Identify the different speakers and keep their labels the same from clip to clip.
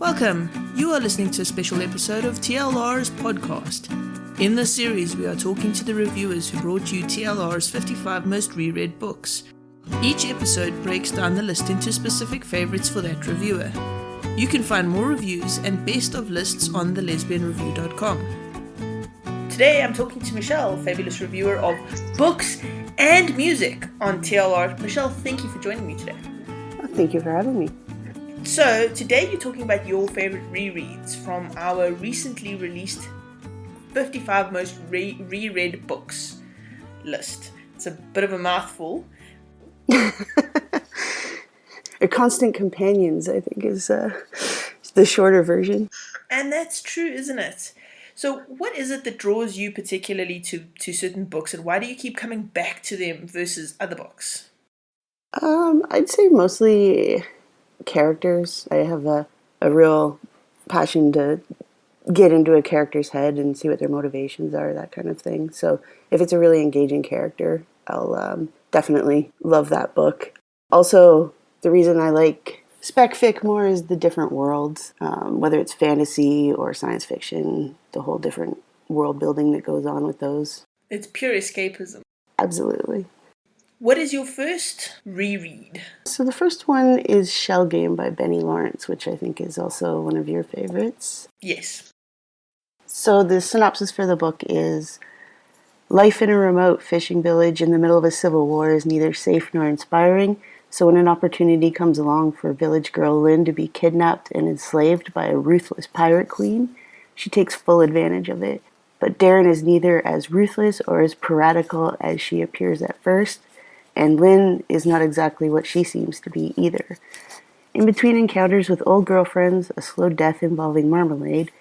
Speaker 1: Welcome! You are listening to a special episode of TLR's podcast. In this series, we are talking to the reviewers who brought you TLR's 55 most reread books. Each episode breaks down the list into specific favorites for that reviewer. You can find more reviews and best of lists on thelesbianreview.com. Today I'm talking to Michelle, fabulous reviewer of books and music on TLR. Michelle, thank you for joining me today.
Speaker 2: Thank you for having me.
Speaker 1: So, today you're talking about your favorite rereads from our recently released 55 most reread books list. It's a bit of a mouthful.
Speaker 2: Our constant companions, I think, is the shorter version.
Speaker 1: And that's true, isn't it? So, what is it that draws you particularly to certain books, and why do you keep coming back to them versus other books?
Speaker 2: I'd say mostly characters. I have a real passion to get into a character's head and see what their motivations are, that kind of thing. So if it's a really engaging character, I'll definitely love that book. Also, the reason I like spec fic more is the different worlds, whether it's fantasy or science fiction, the whole different world building that goes on with those.
Speaker 1: It's pure escapism.
Speaker 2: Absolutely.
Speaker 1: What is your first reread?
Speaker 2: So the first one is Shell Game by Benny Lawrence, which I think is also one of your favorites.
Speaker 1: Yes.
Speaker 2: So the synopsis for the book is, life in a remote fishing village in the middle of a civil war is neither safe nor inspiring, so when an opportunity comes along for village girl Lynn to be kidnapped and enslaved by a ruthless pirate queen, she takes full advantage of it. But Darren is neither as ruthless or as piratical as she appears at first, and Lynn is not exactly what she seems to be either. In between encounters with old girlfriends, a slow death involving marmalade,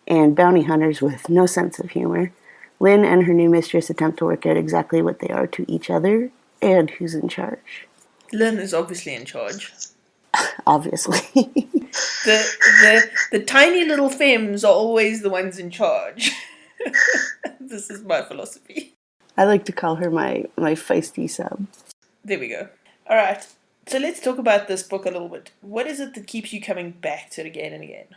Speaker 2: and bounty hunters with no sense of humor, Lynn and her new mistress attempt to work out exactly what they are to each other and who's in charge.
Speaker 1: Lynn is obviously in charge.
Speaker 2: Obviously.
Speaker 1: The tiny little femmes are always the ones in charge. This is my philosophy.
Speaker 2: I like to call her my feisty sub.
Speaker 1: There we go. All right. So let's talk about this book a little bit. What is it that keeps you coming back to it again and again?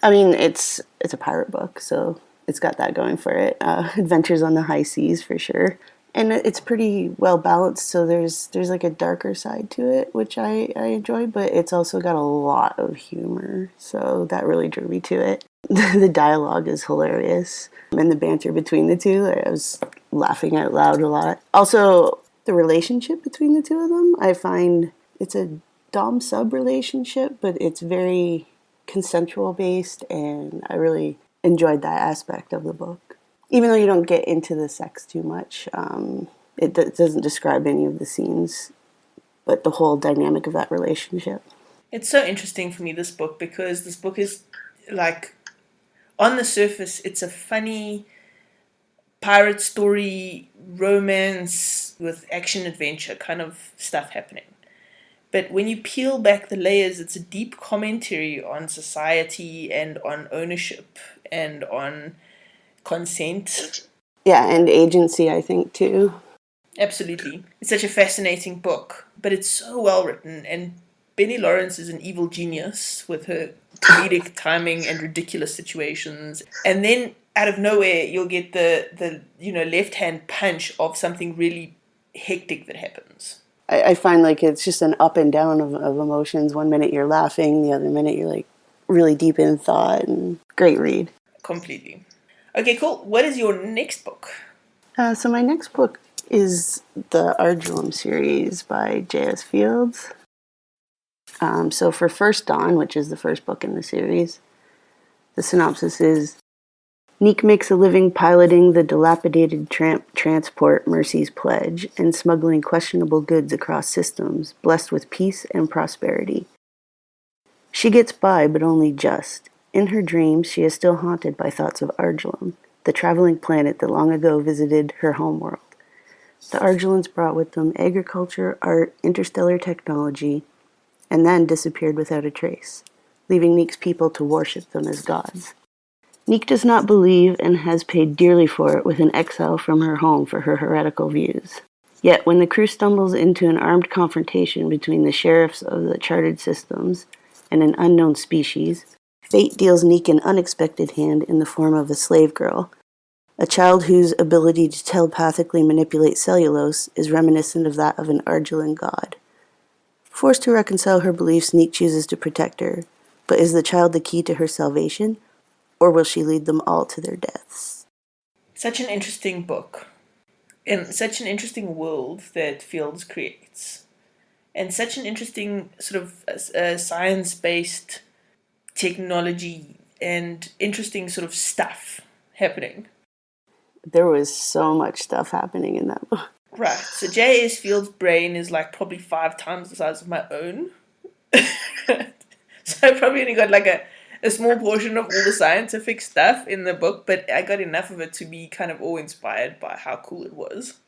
Speaker 2: I mean, it's a pirate book, so it's got that going for it. Adventures on the high seas, for sure. And it's pretty well balanced, so there's like a darker side to it, which I enjoy, but it's also got a lot of humor, so that really drew me to it. The dialogue is hilarious, and the banter between the two, I was laughing out loud a lot. Also, the relationship between the two of them, I find it's a dom-sub relationship, but it's very consensual based, and I really enjoyed that aspect of the book. Even though you don't get into the sex too much, it doesn't describe any of the scenes, but the whole dynamic of that relationship.
Speaker 1: It's so interesting for me, this book, because this book is, like, on the surface, it's a funny pirate story, romance with action-adventure kind of stuff happening. But when you peel back the layers, it's a deep commentary on society and on ownership and on consent.
Speaker 2: Yeah, and agency, I think, too.
Speaker 1: Absolutely. It's such a fascinating book, but it's so well written, and Benny Lawrence is an evil genius with her comedic timing and ridiculous situations. And then out of nowhere, you'll get the left-hand punch of something really hectic that happens.
Speaker 2: I find like it's just an up and down of emotions. One minute you're laughing, the other minute you're like really deep in thought, and great read.
Speaker 1: Completely. Okay, cool. What is your next book?
Speaker 2: So my next book is the Ardulum series by J.S. Fields. So for First Dawn, which is the first book in the series, the synopsis is, Neek makes a living piloting the dilapidated transport Mercy's Pledge and smuggling questionable goods across systems, blessed with peace and prosperity. She gets by, but only just. In her dreams, she is still haunted by thoughts of Ardulum, the traveling planet that long ago visited her homeworld. The Ardulans brought with them agriculture, art, interstellar technology, and then disappeared without a trace, leaving Neek's people to worship them as gods. Neek does not believe and has paid dearly for it with an exile from her home for her heretical views. Yet when the crew stumbles into an armed confrontation between the sheriffs of the charted systems and an unknown species, Fate deals Neek an unexpected hand in the form of a slave girl, a child whose ability to telepathically manipulate cellulose is reminiscent of that of an Ardulum god. Forced to reconcile her beliefs, Neek chooses to protect her, but is the child the key to her salvation, or will she lead them all to their deaths?
Speaker 1: Such an interesting book, and such an interesting world that Fields creates, and such an interesting sort of science-based technology and interesting sort of stuff happening.
Speaker 2: There was so much stuff happening in that book.
Speaker 1: Right, so J.S. Fields' brain is like probably 5 times the size of my own. So I probably only got like a small portion of all the scientific stuff in the book, but I got enough of it to be kind of awe-inspired by how cool it was.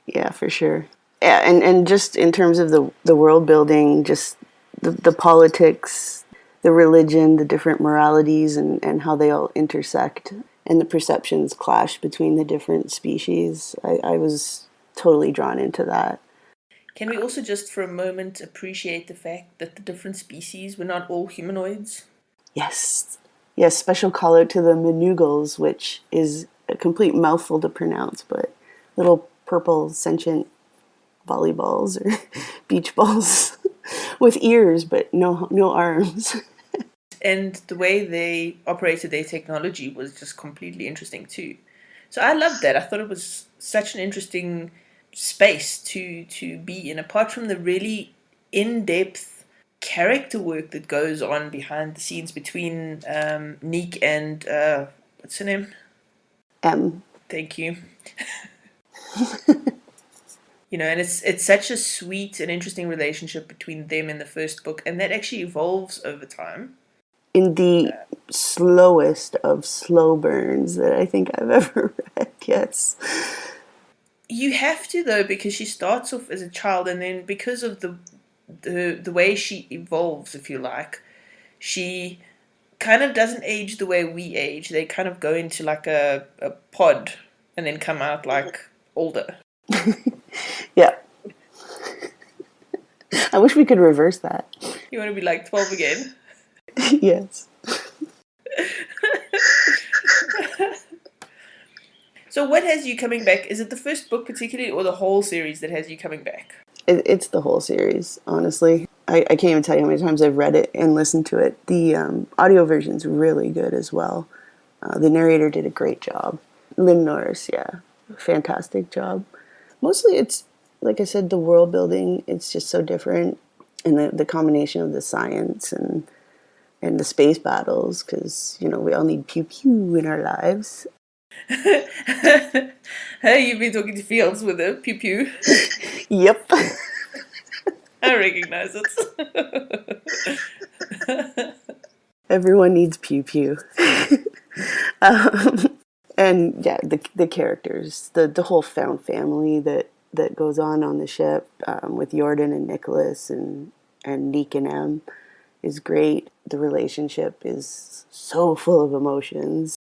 Speaker 2: Yeah, for sure. Yeah, and just in terms of the world building, just the politics, the religion, the different moralities, and how they all intersect, and the perceptions clash between the different species. I was totally drawn into that.
Speaker 1: Can we also just for a moment appreciate the fact that the different species were not all humanoids?
Speaker 2: Yes. Yes, special call out to the Manugals, which is a complete mouthful to pronounce, but little purple sentient volleyballs or beach balls with ears but no arms.
Speaker 1: And the way they operated their technology was just completely interesting too. So I loved that. I thought it was such an interesting space to be in, apart from the really in-depth character work that goes on behind the scenes between Neek and what's her name? Thank you. You know, and it's such a sweet and interesting relationship between them in the first book, and that actually evolves over time.
Speaker 2: In the slowest of slow burns that I think I've ever read, yes.
Speaker 1: You have to, though, because she starts off as a child, and then because of the way she evolves, if you like, she kind of doesn't age the way we age. They kind of go into like a pod and then come out like older.
Speaker 2: Yeah. I wish we could reverse that.
Speaker 1: You want to be like 12 again?
Speaker 2: Yes.
Speaker 1: So what has you coming back? Is it the first book particularly, or the whole series that has you coming back?
Speaker 2: It's the whole series, honestly. I can't even tell you how many times I've read it and listened to it. The audio version's really good as well. The narrator did a great job. Lynn Norris, yeah. Fantastic job. Mostly it's, like I said, the world building, it's just so different. And the combination of the science and the space battles, because, you know, we all need pew-pew in our lives.
Speaker 1: Hey, you've been talking to Fields with a pew-pew.
Speaker 2: Yep.
Speaker 1: I recognize it.
Speaker 2: Everyone needs pew-pew. And yeah, the characters, the whole found family that goes on the ship with Jordan and Nicholas and Neek and Em is great. The relationship is so full of emotions,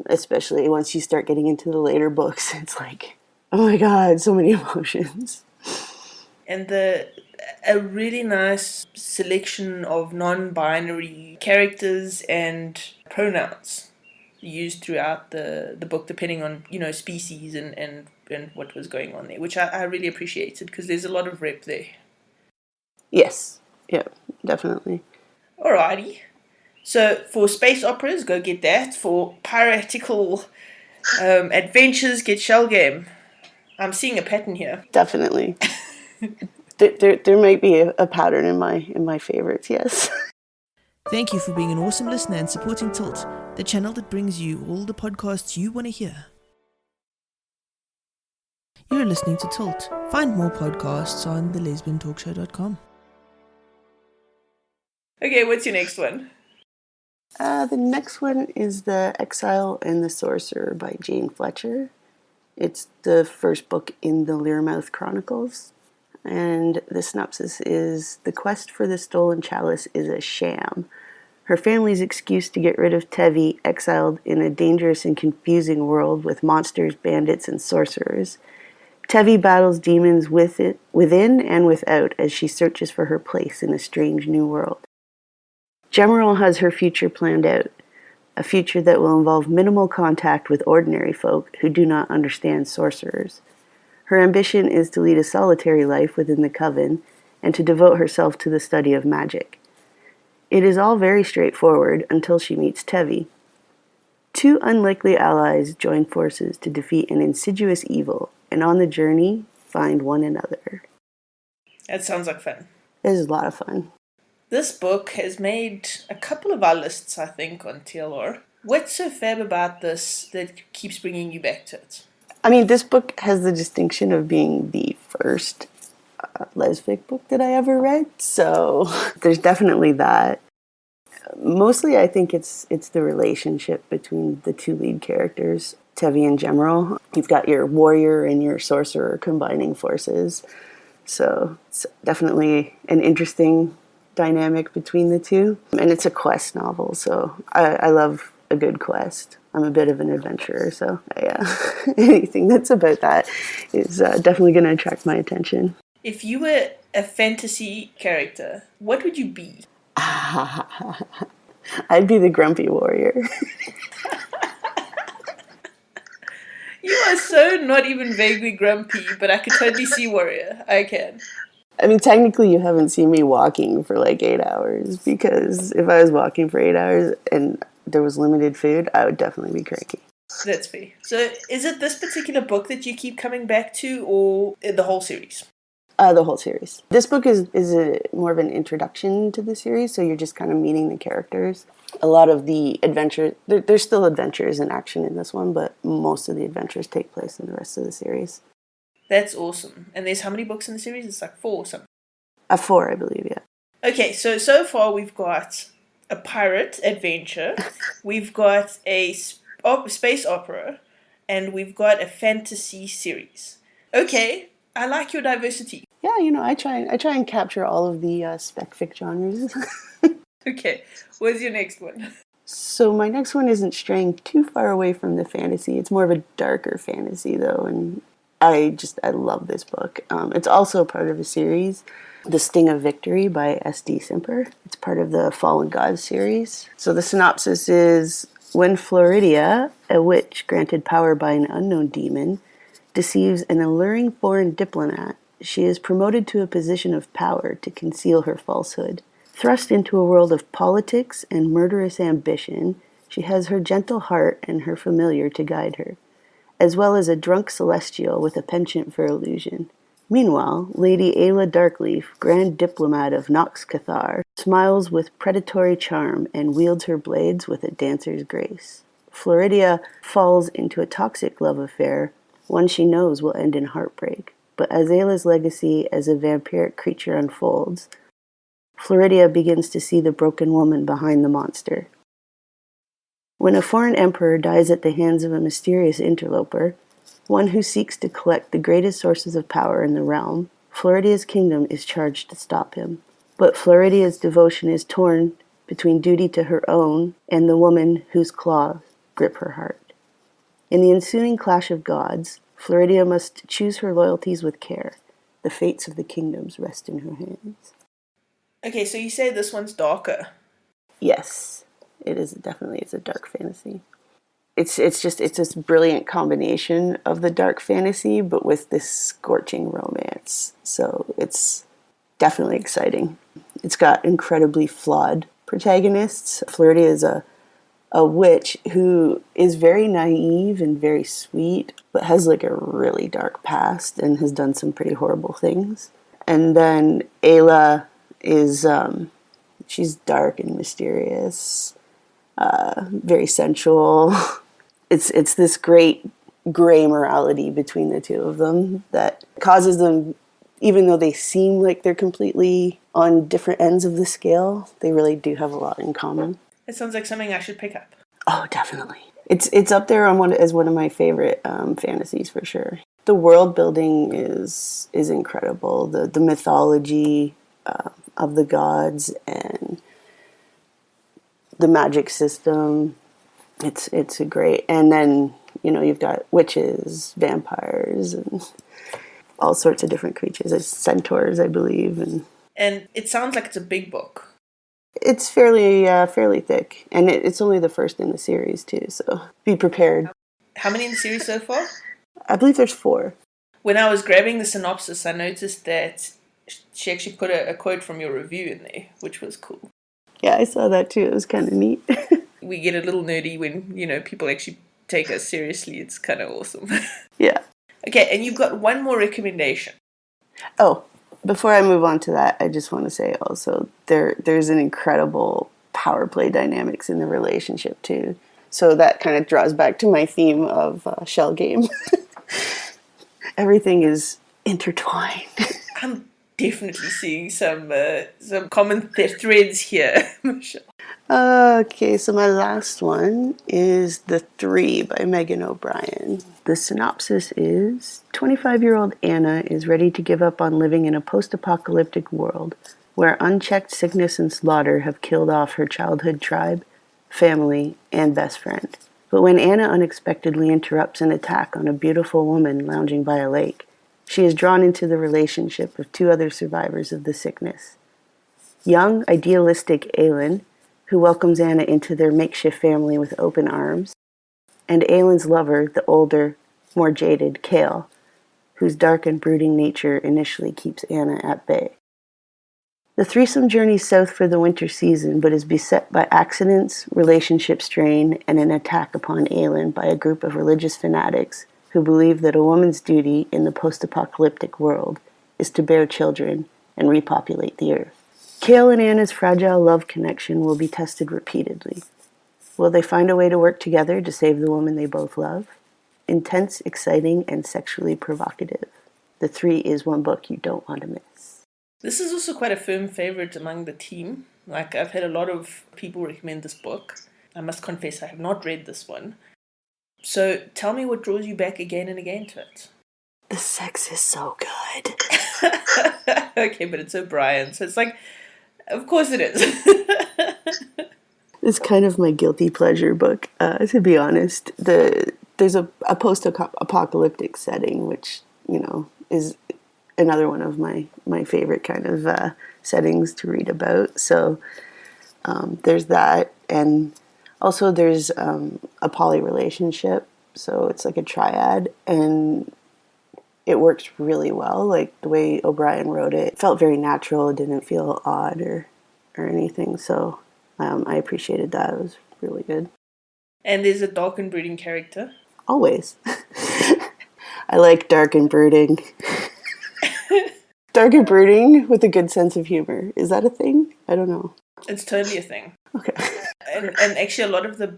Speaker 2: especially once you start getting into the later books. It's like, oh my god, so many emotions.
Speaker 1: And a really nice selection of non-binary characters and pronouns used throughout the book, depending on, you know, species and what was going on there, which I really appreciated, because there's a lot of rep there.
Speaker 2: Yes, yeah, definitely.
Speaker 1: Alrighty. So for space operas, go get that. For piratical adventures, get Shell Game. I'm seeing a pattern here.
Speaker 2: Definitely. there might be a pattern in my favorites, yes.
Speaker 3: Thank you for being an awesome listener and supporting Tilt, the channel that brings you all the podcasts you want to hear. You're listening to Tilt. Find more podcasts on thelesbiantalkshow.com.
Speaker 1: Okay, what's your next one?
Speaker 2: The next one is The Exile and the Sorcerer by Jane Fletcher. It's the first book in the Learmouth Chronicles. And the synopsis is, the quest for the stolen chalice is a sham. Her family's excuse to get rid of Tevi, exiled in a dangerous and confusing world with monsters, bandits, and sorcerers. Tevi battles demons within and without as she searches for her place in a strange new world. Gemerald has her future planned out, a future that will involve minimal contact with ordinary folk who do not understand sorcerers. Her ambition is to lead a solitary life within the coven and to devote herself to the study of magic. It is all very straightforward until she meets Tevi. Two unlikely allies join forces to defeat an insidious evil, and on the journey, find one another.
Speaker 1: That sounds like fun.
Speaker 2: It is a lot of fun.
Speaker 1: This book has made a couple of our lists, I think, on TLR. What's so fab about this that keeps bringing you back to it?
Speaker 2: I mean, this book has the distinction of being the first lesfic book that I ever read, so there's definitely that. Mostly, I think it's the relationship between the two lead characters, Tevi and Gemerald. You've got your warrior and your sorcerer combining forces, so it's definitely an interesting dynamic between the two. And it's a quest novel, so I love a good quest. I'm a bit of an adventurer, so anything that's about that is definitely going to attract my attention.
Speaker 1: If you were a fantasy character, what would you be?
Speaker 2: I'd be the grumpy warrior.
Speaker 1: You are so not even vaguely grumpy, but I could totally see warrior. I can.
Speaker 2: I mean, technically you haven't seen me walking for like 8 hours, because if I was walking for 8 hours and there was limited food, I would definitely be cranky.
Speaker 1: That's fair. So is it this particular book that you keep coming back to, or the whole series?
Speaker 2: The whole series. This book is more of an introduction to the series, so you're just kind of meeting the characters. A lot of the adventure, there's still adventures and action in this one, but most of the adventures take place in the rest of the series.
Speaker 1: That's awesome. And there's how many books in the series? It's like 4 or something.
Speaker 2: 4, I believe, yeah.
Speaker 1: Okay, so far we've got a pirate adventure, we've got a space opera, and we've got a fantasy series. Okay, I like your diversity.
Speaker 2: Yeah, I try and capture all of the spec-fic genres.
Speaker 1: Okay, what's your next one?
Speaker 2: So my next one isn't straying too far away from the fantasy. It's more of a darker fantasy, though, and I love this book. It's also part of a series, The Sting of Victory by S.D. Simper. It's part of the Fallen Gods series. So the synopsis is, when Floridia, a witch granted power by an unknown demon, deceives an alluring foreign diplomat, she is promoted to a position of power to conceal her falsehood. Thrust into a world of politics and murderous ambition, she has her gentle heart and her familiar to guide her, as well as a drunk celestial with a penchant for illusion. Meanwhile, Lady Ayla Darkleaf, Grand Diplomat of Nox Cathar, smiles with predatory charm and wields her blades with a dancer's grace. Floridia falls into a toxic love affair, one she knows will end in heartbreak. But as Ayla's legacy as a vampiric creature unfolds, Floridia begins to see the broken woman behind the monster. When a foreign emperor dies at the hands of a mysterious interloper, one who seeks to collect the greatest sources of power in the realm, Floridia's kingdom is charged to stop him. But Floridia's devotion is torn between duty to her own and the woman whose claws grip her heart. In the ensuing clash of gods, Floridia must choose her loyalties with care. The fates of the kingdoms rest in her hands.
Speaker 1: Okay, so you say this one's darker.
Speaker 2: Yes, it is definitely. It's a dark fantasy. It's this brilliant combination of the dark fantasy, but with this scorching romance. So it's definitely exciting. It's got incredibly flawed protagonists. Floridia is a witch who is very naive and very sweet, but has like a really dark past and has done some pretty horrible things. And then Ayla is, she's dark and mysterious, very sensual. It's this great gray morality between the two of them that causes them, even though they seem like they're completely on different ends of the scale, they really do have a lot in common.
Speaker 1: It sounds like something I should pick up.
Speaker 2: Oh, definitely. It's up there on as one of my favorite fantasies for sure. The world building is incredible. The mythology of the gods and the magic system. It's a great. And then you've got witches, vampires, and all sorts of different creatures. There's centaurs, I believe, and
Speaker 1: it sounds like it's a big book.
Speaker 2: It's fairly thick, and it's only the first in the series too, so be prepared.
Speaker 1: How many in the series so far?
Speaker 2: I believe there's 4.
Speaker 1: When I was grabbing the synopsis, I noticed that she actually put a quote from your review in there, which was cool.
Speaker 2: Yeah, I saw that too. It was kind of neat.
Speaker 1: We get a little nerdy when, people actually take us seriously. It's kind of awesome.
Speaker 2: Yeah.
Speaker 1: Okay, and you've got one more recommendation.
Speaker 2: Oh, before I move on to that, I just want to say also there's an incredible power play dynamics in the relationship too. So that kind of draws back to my theme of Shell Game. Everything is intertwined.
Speaker 1: I'm definitely seeing some common threads here, Michelle.
Speaker 2: Okay, so my last one is The 3 by Meghan O'Brien. The synopsis is 25-year-old Anna is ready to give up on living in a post-apocalyptic world where unchecked sickness and slaughter have killed off her childhood tribe, family, and best friend. But when Anna unexpectedly interrupts an attack on a beautiful woman lounging by a lake, she is drawn into the relationship of 2 other survivors of the sickness. Young, idealistic Aylin, who welcomes Anna into their makeshift family with open arms, and Aylin's lover, the older, more jaded Cale, whose dark and brooding nature initially keeps Anna at bay. The threesome journeys south for the winter season, but is beset by accidents, relationship strain, and an attack upon Aylin by a group of religious fanatics who believe that a woman's duty in the post-apocalyptic world is to bear children and repopulate the earth. Cale and Anna's fragile love connection will be tested repeatedly. Will they find a way to work together to save the woman they both love? Intense, exciting, and sexually provocative. The 3 is one book you don't want to miss.
Speaker 1: This is also quite a firm favorite among the team. Like, I've had a lot of people recommend this book. I must confess I have not read this one. So tell me what draws you back again and again to it.
Speaker 2: The sex is so good.
Speaker 1: Okay, but it's O'Brien, so it's like, of course it is.
Speaker 2: It's kind of my guilty pleasure book, to be honest. There's a post-apocalyptic setting, which, is another one of my favorite kind of settings to read about. So there's that, and also there's a poly relationship, so it's like a triad, and it works really well. Like the way O'Brien wrote it felt very natural. It didn't feel odd or anything, so I appreciated that. It was really good.
Speaker 1: And there's a dark and brooding character.
Speaker 2: Always. I like dark and brooding. Dark and brooding with a good sense of humor. Is that a thing? I don't know.
Speaker 1: It's totally a thing.
Speaker 2: Okay.
Speaker 1: And actually a lot of the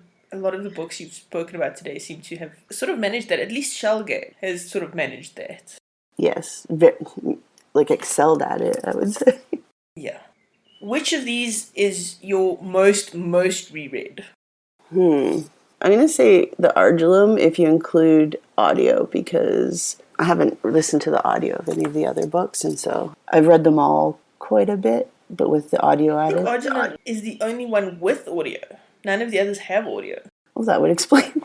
Speaker 1: books you've spoken about today seem to have sort of managed that. At least Shellgate has sort of managed that.
Speaker 2: Yes. Excelled at it, I would say.
Speaker 1: Yeah. Which of these is your most reread?
Speaker 2: I'm going to say the Ardulum if you include audio, because I haven't listened to the audio of any of the other books, and so I've read them all quite a bit, but with the audio added.
Speaker 1: Ardulum is the only one with audio. None of the others have audio.
Speaker 2: Well, that would explain.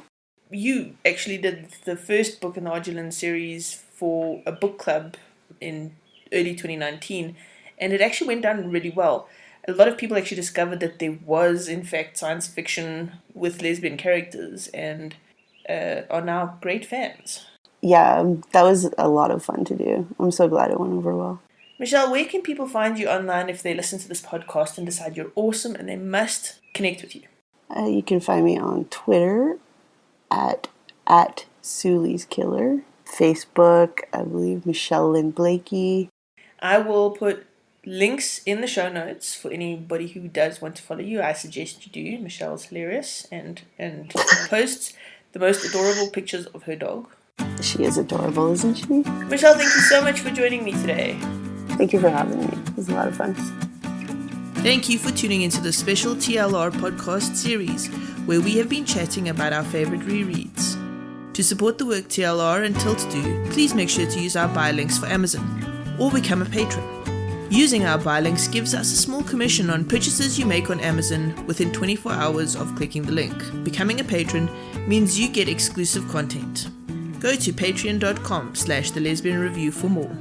Speaker 1: You actually did the first book in the Ardulum series for a book club in early 2019, and it actually went down really well. A lot of people actually discovered that there was, in fact, science fiction with lesbian characters, and are now great fans.
Speaker 2: Yeah, that was a lot of fun to do. I'm so glad it went over well.
Speaker 1: Michelle, where can people find you online if they listen to this podcast and decide you're awesome and they must connect with you?
Speaker 2: You can find me on Twitter at Sully's Killer. Facebook, I believe Michelle Lynn Blakey.
Speaker 1: I will put links in the show notes for anybody who does want to follow you. I suggest you do. Michelle's hilarious and posts the most adorable pictures of her dog.
Speaker 2: She is adorable, isn't she?
Speaker 1: Michelle, thank you so much for joining me today.
Speaker 2: Thank you for having me. It was a lot of fun.
Speaker 3: Thank you for tuning into the special TLR podcast series, where we have been chatting about our favorite rereads. To support the work TLR and Tilt do, please make sure to use our buy links for Amazon, or become a patron. Using our buy links gives us a small commission on purchases you make on Amazon within 24 hours of clicking the link. Becoming a patron means you get exclusive content. Go to patreon.com/thelesbianreview for more.